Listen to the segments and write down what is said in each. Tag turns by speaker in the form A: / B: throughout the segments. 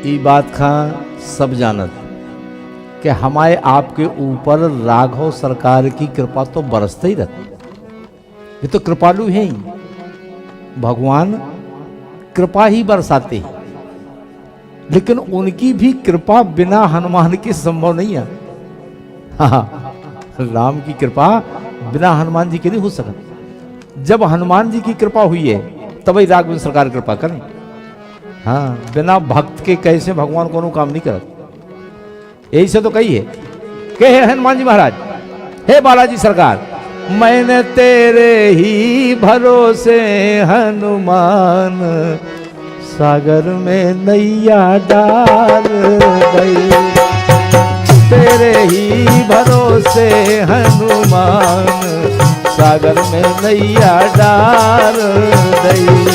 A: ई बात खा सब जानत कि हमारे आपके ऊपर राघव सरकार की कृपा तो बरसते ही रहती। ये तो कृपालु हैं ही, भगवान कृपा ही बरसाते हैं। लेकिन उनकी भी कृपा बिना हनुमान की संभव नहीं है। हाँ, राम की कृपा बिना हनुमान जी के नहीं हो सकती। जब हनुमान जी की कृपा हुई है तभी राघव सरकार कृपा करें। हाँ, बिना भक्त के कैसे भगवान कोनो काम नहीं करते। यही से तो कही है कि हे हनुमान जी महाराज, हे बालाजी सरकार, मैंने तेरे ही भरोसे हनुमान सागर में नैया डाल गई। तेरे ही भरोसे हनुमान सागर में नैया डाल गई।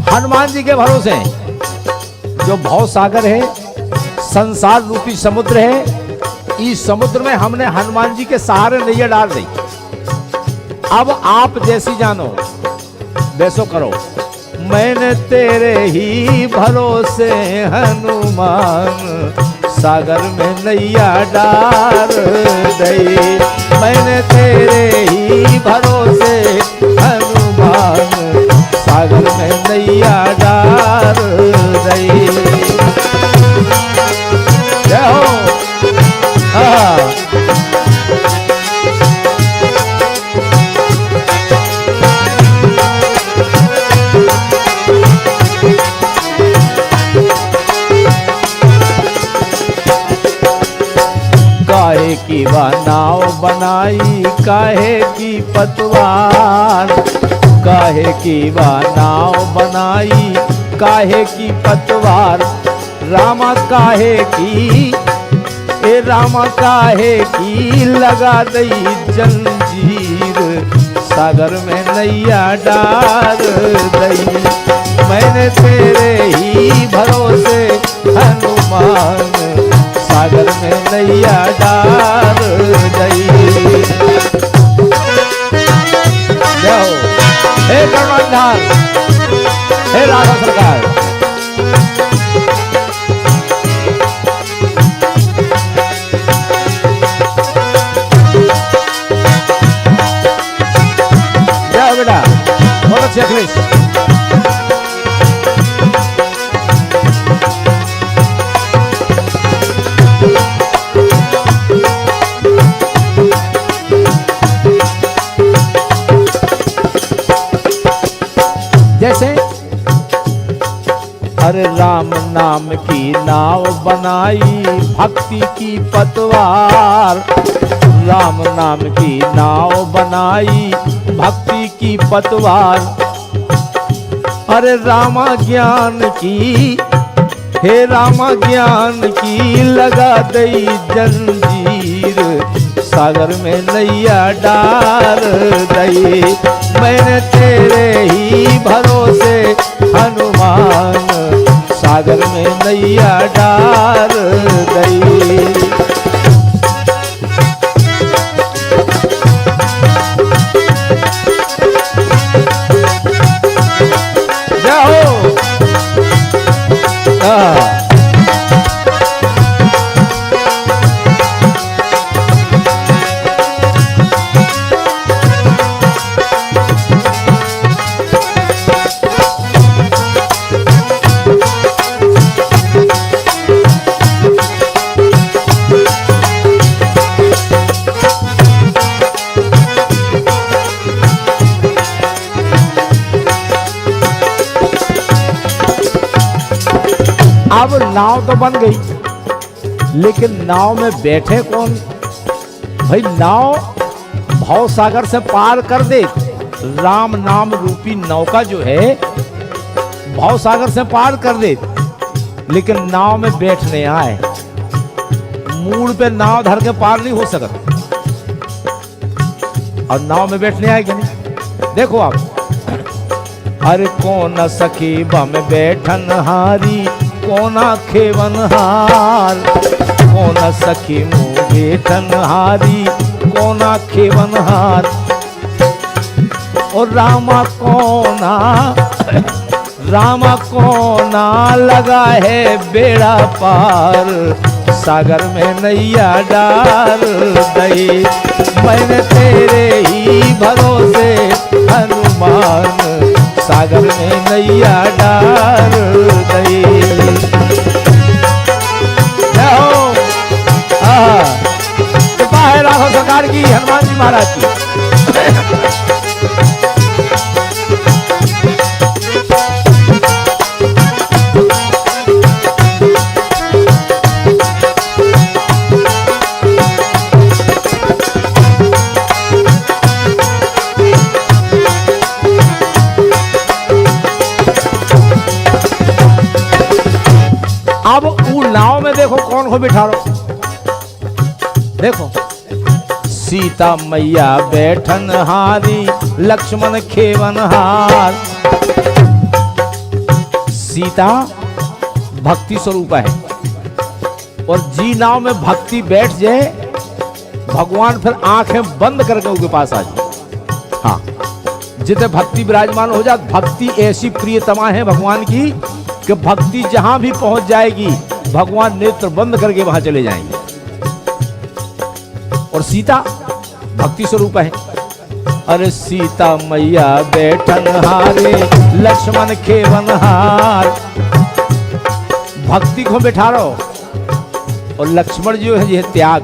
A: हनुमान जी के भरोसे जो भव सागर है, संसार रूपी समुद्र है, इस समुद्र में हमने हनुमान जी के सहारे नैया डाल दी। अब आप जैसी जानो वैसो करो। मैंने तेरे ही भरोसे हनुमान सागर में नैया डाल दी। मैंने तेरे ही भरोसे हनुमान सागर में नैया डाल रही। जय हो। काहे की वह नाव बनाई, काहे की पतवार, काहे की वह नाव बनाई, काहे की पतवार। रामा काहे की, ए रामा काहे की लगा दई जंजीर, सागर में नैया डाल दई। मैंने तेरे ही भरोसे हनुमान सागर में नैया डाल दई। जाओ हे करुणाधार, हे राघव सरकार। जाओ बेटा, बहुत अच्छे अखिलेश। जैसे अरे राम नाम की नाव बनाई, भक्ति की पतवार। राम नाम की नाव बनाई, भक्ति की पतवार। अरे रामा ज्ञान की, हे रामा ज्ञान की लगा दई जंजीर, सागर में नैया डाल दई। मैंने तेरे ही भरोसे हनुमान सागर में नैया डाल दई। जाओ। अब नाव तो बन गई, लेकिन नाव में बैठे कौन? भाई नाव भव सागर से पार कर दे। राम नाम रूपी नौका जो है भव सागर से पार कर दे, लेकिन नाव में बैठने आए। मूड पे नाव धर के पार नहीं हो सकता। और नाव में बैठने आएगा नहीं। देखो आप, अरे कौन सखी बम बैठन हारी, कौन खेवन हार, कौन सखी मुँह बैठन हारी, कौन खेवन हार। और रामा कोना लगा है बेड़ा पार, सागर में नैया डाल दई। मैंने तेरे ही भरोसे हनुमान, सागर में नैया डाल दई। कृपा है राघव सरकार की, हनुमान जी महाराज की। अब वो नाव में देखो कौन को बिठा रहा, देखो सीता मैया बैठन हारी, लक्ष्मण खेवन हार। सीता भक्ति स्वरूप है, और जी नाव में भक्ति बैठ जाए, भगवान फिर आंखें बंद करके उनके पास आ जाए। हाँ, जितने भक्ति विराजमान हो जाए, भक्ति ऐसी प्रियतमा है भगवान की कि भक्ति जहां भी पहुंच जाएगी, भगवान नेत्र बंद करके वहां चले जाएंगे। और सीता भक्ति स्वरूप है। अरे सीता मैया बैठन हारे, लक्ष्मण खेवन हार। भक्ति को बैठा रहो, और लक्ष्मण जो है ये त्याग,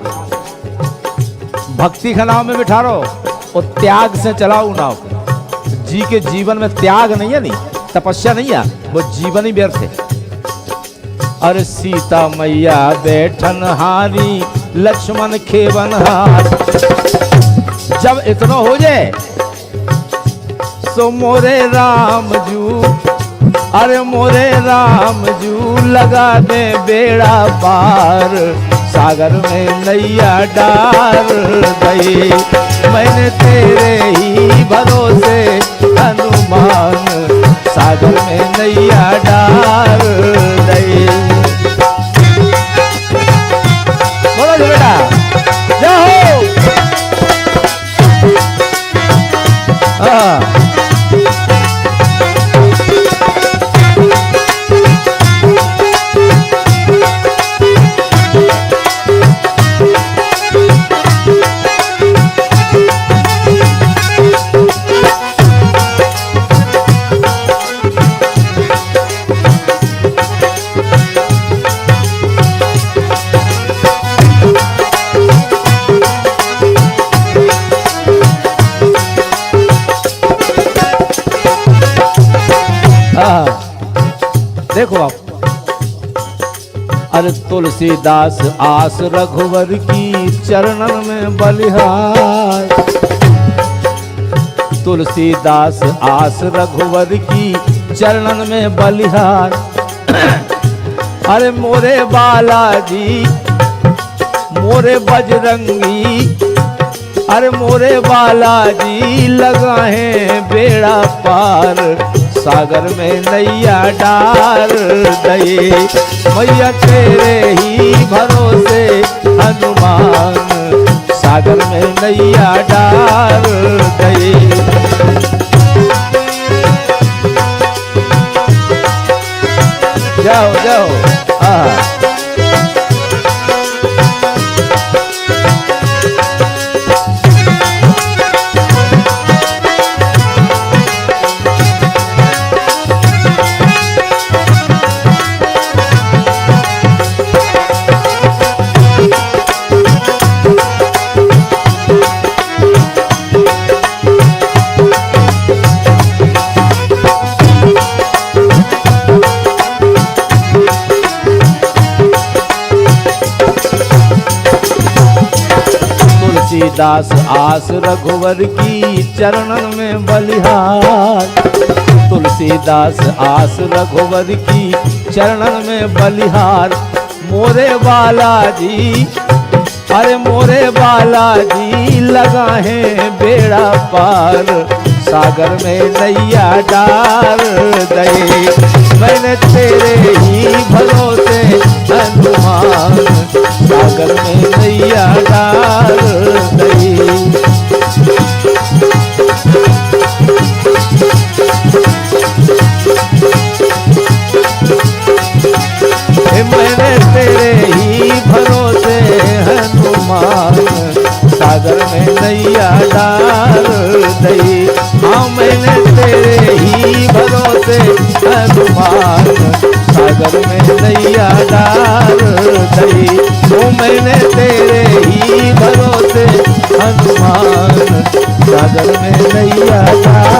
A: भक्ति का नाम में बैठा रहो और त्याग से चलाओ नाव। जी के जीवन में त्याग नहीं है, नहीं तपस्या नहीं है, वो जीवन ही व्यर्थ है। अरे सीता मैया बैठन हारी, लक्ष्मण खेवन हार। जब इतना हो जाए सो मोरे राम जू, अरे मोरे राम जू लगा दे बेड़ा पार, सागर में नैया डाल दई। मैंने तेरे ही भरोसे हनुमान, सागर में नैया डाल दई। बोलो जी बेटा, जय हो। देखो आप, अरे तुलसीदास आस रघुवर की, चरणन में बलिहार। तुलसीदास आस रघुवर की, चरणन में बलिहार। अरे मोरे बालाजी मोरे बजरंगी, अरे मोरे बालाजी लगा है बेड़ा पार, सागर में नैया डाल दई। मैया तेरे ही भरोसे हनुमान, सागर में नैया डाल दई। जाओ जाओ। तुलसीदास आस रघुवर की, चरणन में बलिहार। तुलसीदास आस रघुवर की, चरणन में बलिहार। मोरे बालाजी, अरे मोरे बालाजी लगा है बेड़ा पार, सागर में नैया डाल दई। मैंने तेरे ही भरोसे हनुमान, सागर में नैया डाल दई। मैंने तेरे ही भरोसे हनुमान, सागर में नैया डाल दई। हाँ मैंने तेरे ही भरोसे हनुमान, सागर में नैया डाल दई। ओ मैंने तेरे ही भरोसे हनुमान, सागर में नैया डाल